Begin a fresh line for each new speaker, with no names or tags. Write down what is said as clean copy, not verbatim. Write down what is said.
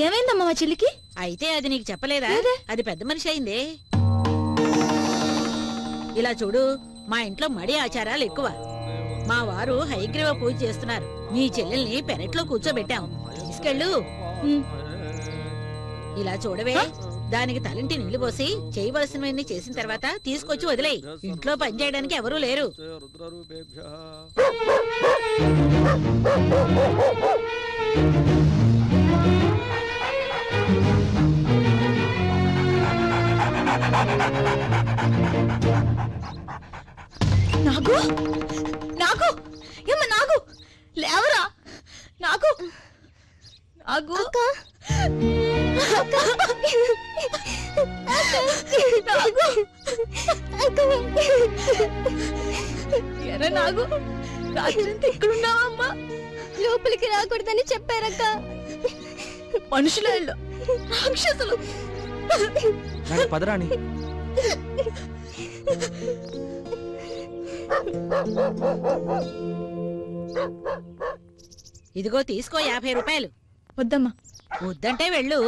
ఏమైందమ్మా మా చెల్లికి?
అయితే అది నీకు చెప్పలేదా? అది పెద్ద మనిషి అయిందే. ఇలా చూడు, మా ఇంట్లో మడి ఆచారాలు ఎక్కువ. మా వారు హయగ్రీవ పూజ చేస్తున్నారు. మీ చెల్లెల్ని పెరట్లో కూర్చోబెట్టాం. తీసుకెళ్ళు. ఇలా చూడవే, దానికి తలంటి నీళ్లు పోసి చేయవలసినవన్నీ చేసిన తర్వాత తీసుకొచ్చి వదిలేయి. ఇంట్లో పని చేయడానికి ఎవరూ లేరు.
నాగు, నాగు, ఏమ్మ నాగు, లేవరా నాగు, నాగు, ఎరా నాగు, రాత్రంతా ఇక్కడున్నావమ్మా?
లోపలికి రాకూడదని చెప్పారక్క.
మనుషుల రాక్షసులు.
పదరాణి.
ఇదిగో తీసుకో 50 రూపాయలు.
వద్దమ్మా.
వద్దంటే వెళ్ళు.